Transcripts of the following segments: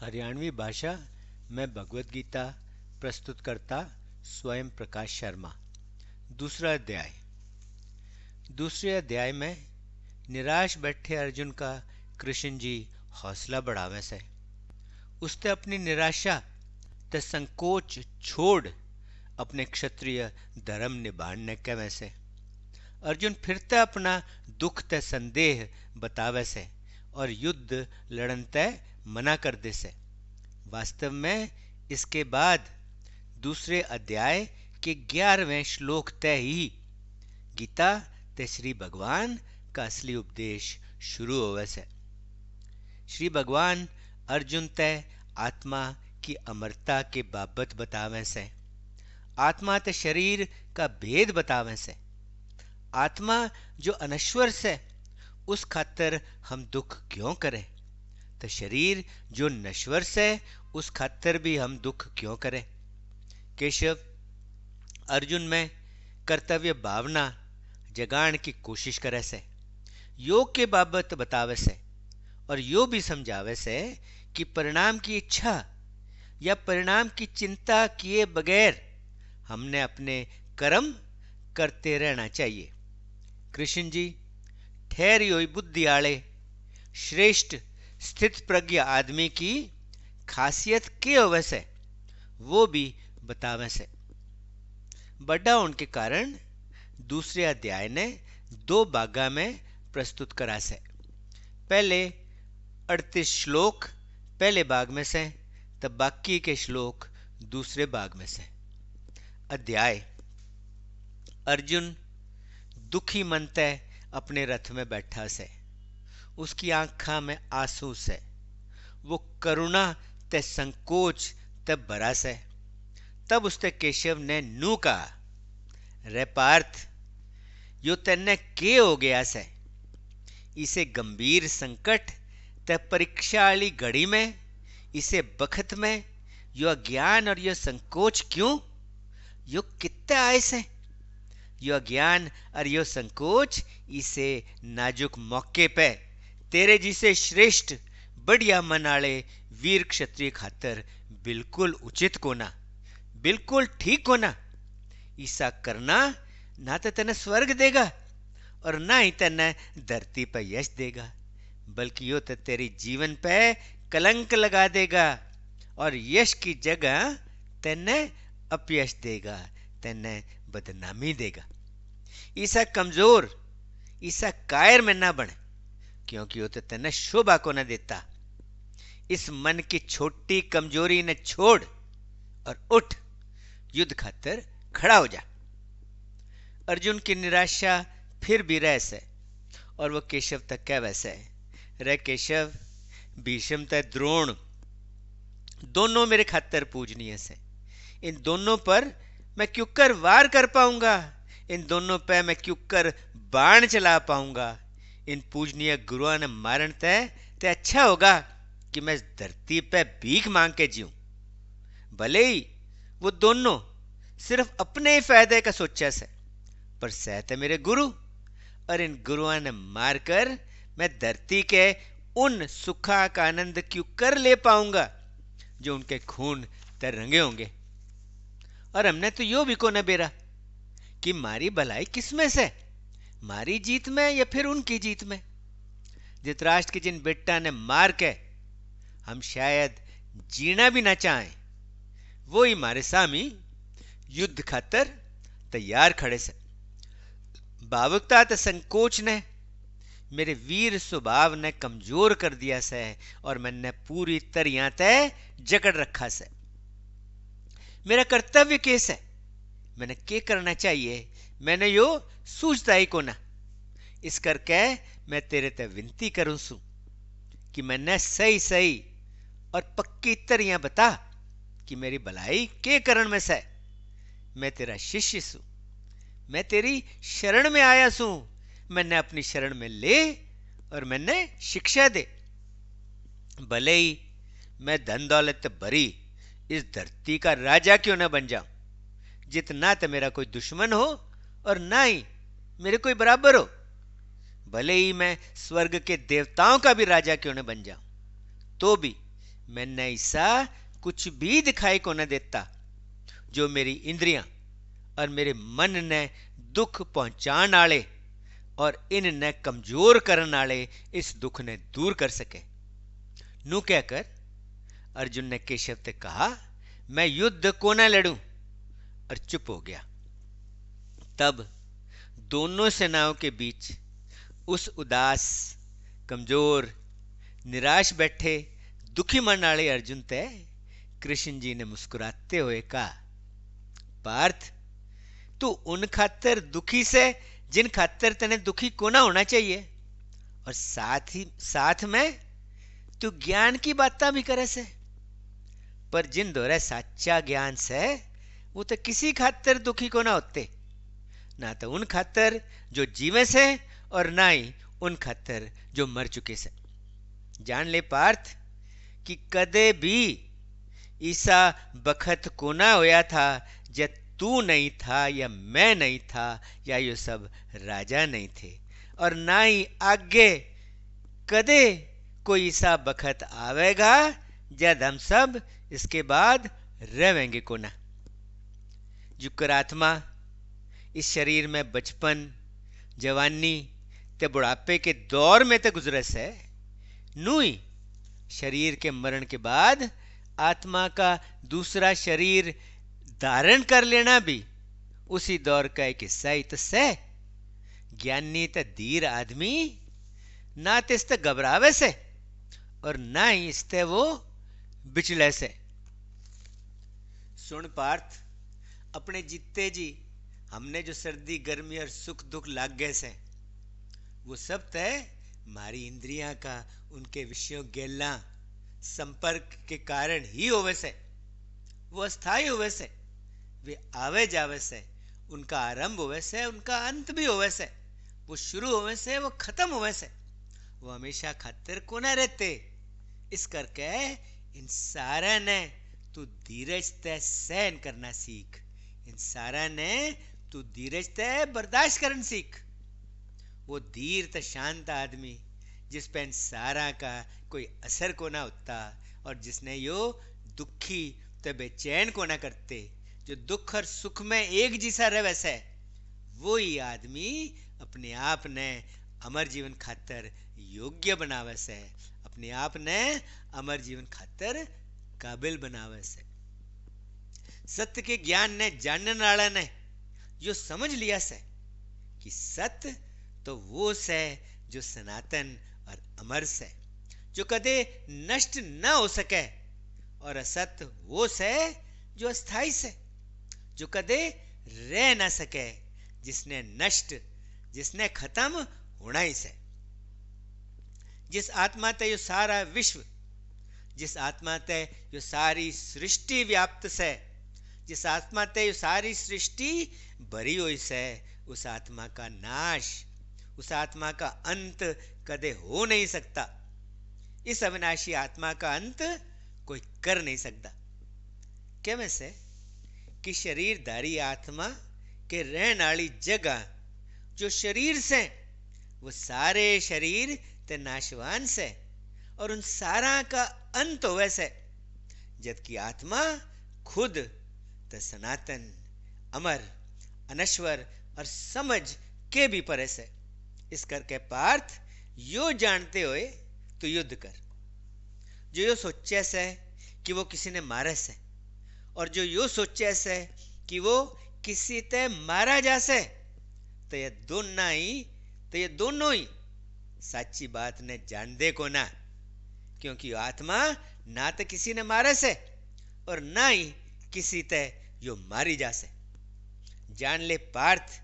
हरियाणवी भाषा में भगवत गीता प्रस्तुत करता स्वयं प्रकाश शर्मा। दूसरा अध्याय। दूसरे अध्याय में निराश बैठे अर्जुन का कृष्ण जी हौसला बढ़ावे से उसने अपनी निराशा ते संकोच छोड़ अपने क्षत्रिय धर्म निभाने के वैसे अर्जुन फिरते अपना दुख ते संदेह बतावे से और युद्ध लड़न तय मना कर दे से। वास्तव में इसके बाद दूसरे अध्याय के 11वें श्लोक तय ही गीता ते श्री भगवान का असली उपदेश शुरू होवे से। श्री भगवान अर्जुन तय आत्मा की अमरता के बाबत बतावे से, आत्मा ते शरीर का भेद बतावे से। आत्मा जो अनश्वर से उस खातर हम दुख क्यों करें, तो शरीर जो नश्वर से उस खातर भी हम दुख क्यों करें। केशव अर्जुन में कर्तव्य भावना जगाण की कोशिश करे से, योग के बाबत बतावे से और यो भी समझावे से कि परिणाम की इच्छा या परिणाम की चिंता किए बगैर हमने अपने कर्म करते रहना चाहिए। कृष्ण जी ठहरी हुई बुद्धि आले श्रेष्ठ स्थित प्रज्ञ आदमी की खासियत के होवे से वो भी बतावे से। बड़ा होने के कारण दूसरे अध्याय ने 2 भागा में प्रस्तुत करा से। पहले 38 श्लोक पहले भाग में से, तब बाकी के श्लोक दूसरे भाग में से। अध्याय। अर्जुन दुखी मन तय अपने रथ में बैठा से, उसकी आंखा में आंसू से, वो करुणा ते संकोच ते भरा से। तब उसते केशव ने नू कहा, रे पार्थ, यो तेने के हो गया से? इसे गंभीर संकट ते परीक्षा वाली घड़ी में, इसे बखत में यो अज्ञान और यो संकोच क्यों? यो कितने आए से? यो अज्ञान और यो संकोच इसे नाजुक मौके पे तेरे जिसे श्रेष्ठ बढ़िया मन आले वीर क्षत्रिय खातर बिल्कुल उचित कोना, बिल्कुल ठीक कोना। ऐसा करना ना तो तेने स्वर्ग देगा और ना ही तेने धरती पर यश देगा, बल्कि यो तो तेरी जीवन पे कलंक लगा देगा और यश की जगह तेने अपयश देगा, तेने बदनामी देगा। ऐसा कमजोर, ऐसा कायर में ना बने, क्योंकि वो तो तेने शोभा को न देता। इस मन की छोटी कमजोरी ने छोड़ और उठ, युद्ध खातर खड़ा हो जा। अर्जुन की निराशा फिर भी रह से और वो केशव तक कह वैसे, रे केशव, भीष्म तय द्रोण दोनों मेरे खातर पूजनीय से। इन दोनों पर मैं क्यों कर वार कर पाऊंगा, इन दोनों पे मैं क्यों कर बाण चला पाऊंगा। इन पूजनीय गुरुओं ने मारन ते अच्छा होगा कि मैं धरती पे भीख मांग के जीऊं। भले ही वो दोनों सिर्फ अपने ही फायदे का सोचा से, पर सहते मेरे गुरु, और इन गुरुओं ने मारकर मैं धरती के उन सुखा का आनंद क्यों कर ले पाऊंगा जो उनके खून ते रंगे होंगे। और हमने तो यो भी को न बेरा कि मारी भलाई किसमें से, मारी जीत में या फिर उनकी जीत में। धृतराष्ट्र की जिन बेटा ने मार के हम शायद जीना भी ना चाहें, वो ही मारे सामी युद्ध खातर तैयार खड़े से। भावुकता ते संकोच ने मेरे वीर स्वभाव ने कमजोर कर दिया से और मैंने पूरी तरह तय जकड़ रखा से। मेरा कर्तव्य केस है, मैंने क्या करना चाहिए, मैंने यो सूझता ही को ना। इस करके मैं तेरे ते विनती करूं सू कि मैंने सही सही और पक्की तरह बता कि मेरी भलाई के करण में से। मैं तेरा शिष्य सू, मैं तेरी शरण में आया सू, मैंने अपनी शरण में ले और मैंने शिक्षा दे। भले ही मैं धन दौलत भरी इस धरती का राजा क्यों न बन जाऊं, जितना तो मेरा कोई दुश्मन हो और ना ही मेरे कोई बराबर हो। भले ही मैं स्वर्ग के देवताओं का भी राजा क्यों न बन जाऊं, तो भी मैंने ऐसा कुछ भी दिखाई को न देता जो मेरी इंद्रियां और मेरे मन ने दुख पहुंचाण आले और इन ने कमजोर करने आले इस दुख ने दूर कर सके। नू कहकर अर्जुन ने केशव से कहा, मैं युद्ध को न लड़ूं, और चुप हो गया। तब दोनों सेनाओं के बीच उस उदास, कमजोर, निराश बैठे, दुखी मन वाले अर्जुन ते कृष्ण जी ने मुस्कुराते हुए कहा, पार्थ, तू उन खातर दुखी से जिन खातर तेने दुखी को ना होना चाहिए, और साथ में तू ज्ञान की बातें भी करे से। पर जिन दोरे साचा ज्ञान से वो तो किसी खातर दुखी को ना होते, ना तो उन खातर जो जीवे से और ना ही उन खातर जो मर चुके से। जान ले पार्थ कि कदे भी ईसा बखत को ना होया था जब तू नहीं था या मैं नहीं था या ये सब राजा नहीं थे, और ना ही आगे कदे कोई ऐसा बखत आवेगा जब हम सब इसके बाद रहेंगे को ना। जुकर आत्मा इस शरीर में बचपन, जवानी ते बुढ़ापे के दौर में ते गुजरे से, नू ही शरीर के मरण के बाद आत्मा का दूसरा शरीर धारण कर लेना भी उसी दौर का एक हिस्सा ही तो से। ज्ञानी तो धीर आदमी ना तो इससे घबरावे से और ना ही इससे वो बिचले से। सुन पार्थ, अपने जीते जी हमने जो सर्दी, गर्मी और सुख दुख लाग गए से, वो सब तय मारी इंद्रियां का उनके विषयों गेला संपर्क के कारण ही होवे से। वो अस्थाई होवे से, वे आवे जावे से, उनका आरंभ होवे से, उनका अंत भी होवे से, वो शुरू होवे से, वो खत्म होवे से, वो हमेशा खातिर को ना रहते। इस करके इन सारा ने तू धीरज से सहन करना सीख, इन सारा ने तू धीरज से बर्दाश्त करना सीख। वो धीर त शांत आदमी जिस पे इन सारा का कोई असर को ना होता और जिसने यो दुखी तो बेचैन को ना करते, जो दुख और सुख में एक जैसा रहे वैसे, वो ही आदमी अपने आप ने अमर जीवन खातर योग्य बनावे से, अपने आप ने अमर जीवन खातर काबिल बनावे से। सत्य के ज्ञान ने जानने वाला ने जो समझ लिया से कि सत्य तो वो से जो सनातन और अमर से, जो कदे नष्ट न हो सके, और असत्य वो से जो अस्थाई से, जो कदे रह ना सके, जिसने नष्ट, जिसने खत्म होना ही से। जिस आत्मा ते यो सारा विश्व, जिस आत्मा ते यो सारी सृष्टि व्याप्त से, जिस आत्मा ते यो सारी सृष्टि भरी हुई से, उस आत्मा का नाश, उस आत्मा का अंत कदे हो नहीं सकता। इस अविनाशी आत्मा का अंत कोई कर नहीं सकता। क्या वैसे कि शरीरधारी आत्मा के रहने वाली जगह जो शरीर से, वो सारे शरीर ते नाशवान से और उन सारा का अंत हो वैसे, जबकि आत्मा खुद ते सनातन, अमर, अनश्वर और समझ के भी परे से। इस करके पार्थ यो जानते हुए तो युद्ध कर। जो यो सोचे से कि वो किसी ने मारे से, और जो यो सोचे से कि वो किसी ते मारा जा से, तो ये दोनों ही साची बात ने जान दे को ना, क्योंकि आत्मा ना तो किसी ने मारे से और ना ही किसी ते यो मारी जा से। जान ले पार्थ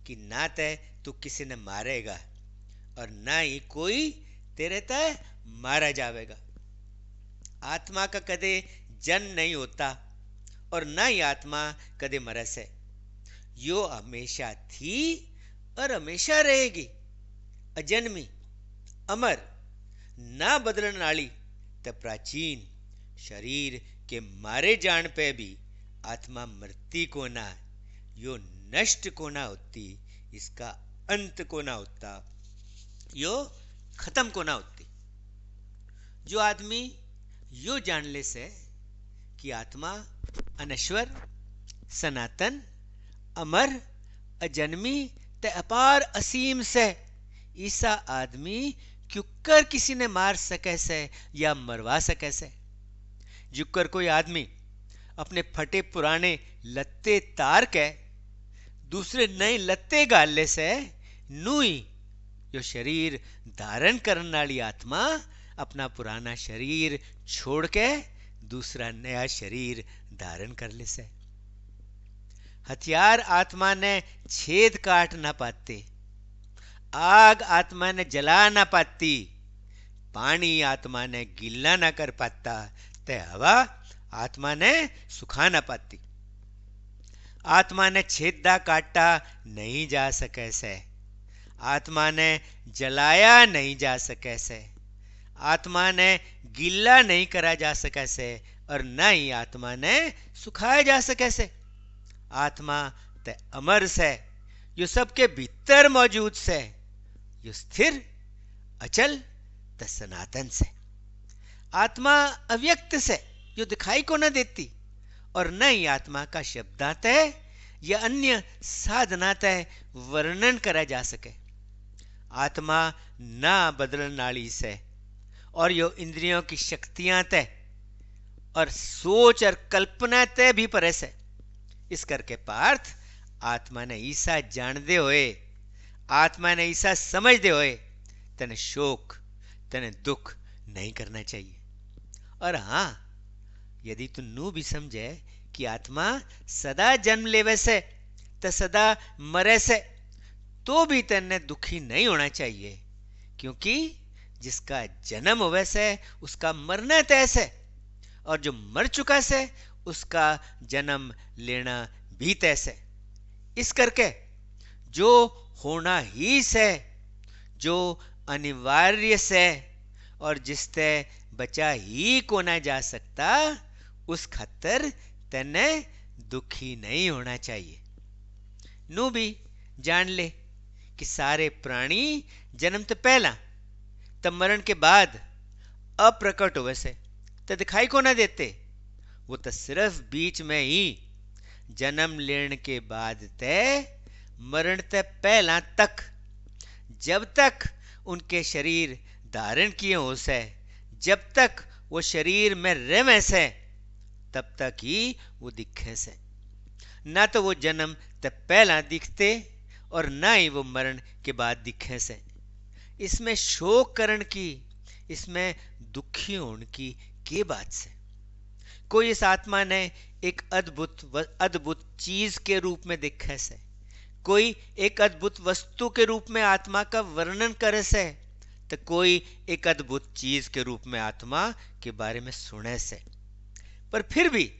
कि ना ते तू किसी ने मारेगा और ना ही कोई तेरे ते मारा जावेगा। आत्मा का कदे जन्म नहीं होता और ना ही आत्मा कदे मरे से। यो हमेशा थी और हमेशा रहेगी, अजन्मी, अमर, ना बदलन वाली ते प्राचीन। शरीर के मारे जान पे भी आत्मा मरती को ना, यो नष्ट को ना होती, इसका अंत को ना होता, यो खत्म को ना होती। जो आदमी यो जानले से कि आत्मा अनश्वर, सनातन, अमर, अजन्मी ते अपार असीम से ईसा आदमी क्योंकर किसी ने मार सके से या मरवा सके से। जुकर कोई आदमी अपने फटे पुराने लत्ते तार के दूसरे नए लत्ते गाले से नुई यो शरीर धारण करने वाली आत्मा अपना पुराना शरीर छोड़ के दूसरा नया शरीर धारण कर ले से। हथियार आत्मा ने छेद काट ना पाते, आग आत्मा ने जला ना पाती, पानी आत्मा ने गीला ना कर पाता, ते हवा आत्मा ने सुखा ना पाती। आत्मा ने छेदा काटा नहीं जा सके से, आत्मा ने जलाया नहीं जा सके से, आत्मा ने गीला नहीं करा जा सके से, और न ही आत्मा ने सुखाया जा सके से। आत्मा ते अमर से, यो सबके भीतर मौजूद से, यो स्थिर अचल ते सनातन से। आत्मा अव्यक्त से, यो दिखाई को न देती, और न ही आत्मा का शब्दात है या अन्य साधनात है वर्णन करा जा सके। आत्मा ना बदलने वाली से, और यो इंद्रियों की शक्तियां तय और सोच और कल्पना तय भी परे से। इस करके पार्थ आत्मा ने ईसा जानते हुए, आत्मा ने ईसा समझते हुए तने शोक, तने दुख नहीं करना चाहिए। और हां, यदि तू नू भी समझे कि आत्मा सदा जन्म लेवे से तो सदा मरे से, तो भी तने दुखी नहीं होना चाहिए, क्योंकि जिसका जन्म होवे से उसका मरना तय से, और जो मर चुका से उसका जन्म लेना भी तय से। इस करके जो होना ही से, जो अनिवार्य से, और जिससे बचा ही को ना जा सकता, उस खातर तने दुखी नहीं होना चाहिए। नू भी जान ले कि सारे प्राणी जन्म तो पहला तब मरण के बाद अप्रकट हुए से तो दिखाई को ना देते, वो तो सिर्फ बीच में ही जन्म लेने के बाद तय मरण ते पहला तक, जब तक उनके शरीर धारण किए हो से, जब तक वो शरीर में रहे से, तब तक ही वो दिखे से। ना तो वो जन्म ते पहला दिखते और ना ही वो मरण के बाद दिखे से। इसमें शोक करण की, इसमें दुखी होने की के बात से। कोई इस आत्मा ने एक अद्भुत चीज के रूप में दिखे से, कोई एक अद्भुत वस्तु के रूप में आत्मा का वर्णन करे से, तो कोई एक अद्भुत चीज के रूप में आत्मा के बारे में सुने से। पर फिर भी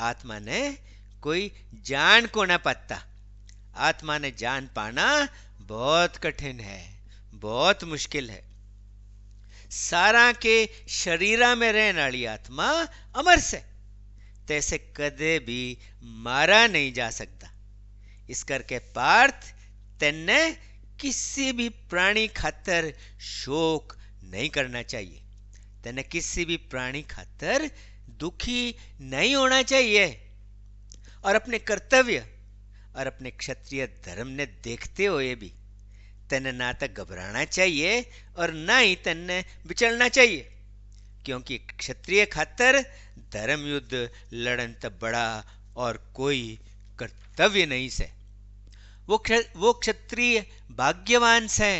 आत्मा ने कोई जान को ना पाता। आत्मा ने जान पाना बहुत कठिन है, बहुत मुश्किल है। सारा के शरीरा में रहने वाली आत्मा अमर से, तैसे कदे भी मारा नहीं जा सकता। इस करके पार्थ तेने किसी भी प्राणी खातर शोक नहीं करना चाहिए, तेने किसी भी प्राणी खातर दुखी नहीं होना चाहिए, और अपने कर्तव्य और अपने क्षत्रिय धर्म ने देखते हुए भी तेने ना तो घबराना चाहिए और ना ही तेने विचलना चाहिए, क्योंकि क्षत्रिय खातर धर्म युद्ध लड़न तो बड़ा और कोई कर्तव्य नहीं से। वो क्षत्रिय भाग्यवान से,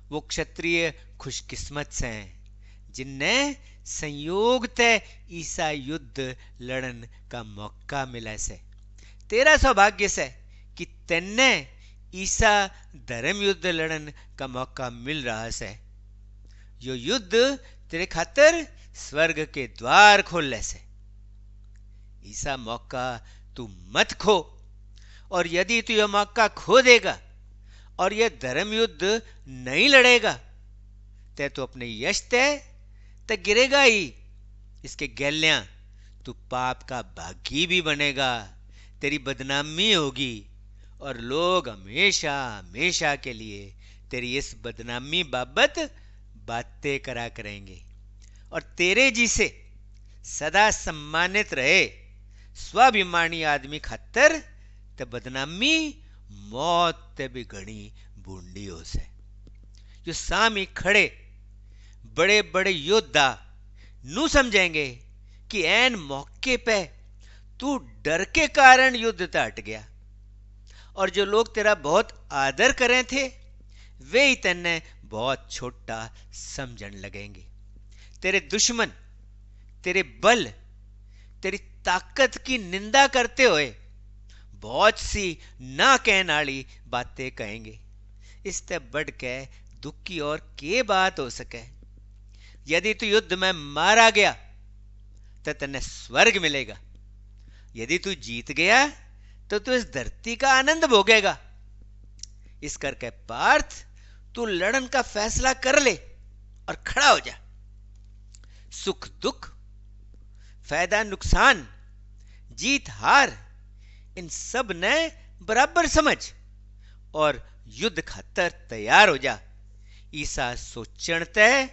वो क्षत्रिय खुशकिस्मत से जिनने संयोग तय ईसा युद्ध लड़न का मौका मिला से। तेरा सौभाग्य से कि तेने ईसा धर्म युद्ध लड़न का मौका मिल रहा से। यो युद्ध तेरे खातर स्वर्ग के द्वार खोल से। ईसा मौका तू मत खो, और यदि तू यह मौका खो देगा और यह धर्म युद्ध नहीं लड़ेगा, तो अपने यश ते गिरेगा ही। इसके गैल्या तू पाप का भागी भी बनेगा, तेरी बदनामी होगी, और लोग हमेशा हमेशा के लिए तेरी इस बदनामी बाबत बातें करा करेंगे। और तेरे जी से सदा सम्मानित रहे। स्वाभिमानी आदमी खातर ते बदनामी मौत ते भी घनी बूंदी हो से। जो सामी खड़े बड़े बड़े योद्धा नू समझेंगे कि ऐन मौके पे तू डर के कारण युद्ध से हट गया, और जो लोग तेरा बहुत आदर करें थे वे ही तेने बहुत छोटा समझन लगेंगे। तेरे दुश्मन तेरे बल तेरी ताकत की निंदा करते हुए बहुत सी ना कहने वाली बातें कहेंगे। इससे बढ़ के दुख की और के बात हो सके। यदि तू युद्ध में मारा गया तो तेने स्वर्ग मिलेगा, यदि तू जीत गया तो तू इस धरती का आनंद भोगेगा। इस करके पार्थ तू लड़न का फैसला कर ले और खड़ा हो जा। सुख दुख, फायदा नुकसान, जीत हार, इन सब ने बराबर समझ और युद्ध खातर तैयार हो जा। ईसा सोचण तय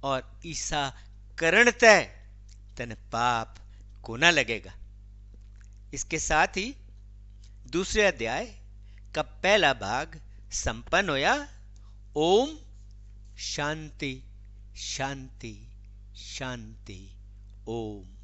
और ईसा करण तय तने पाप को ना लगेगा। इसके साथ ही दूसरे अध्याय का पहला भाग संपन्न होया। ओम शांति शांति शांति। ओम।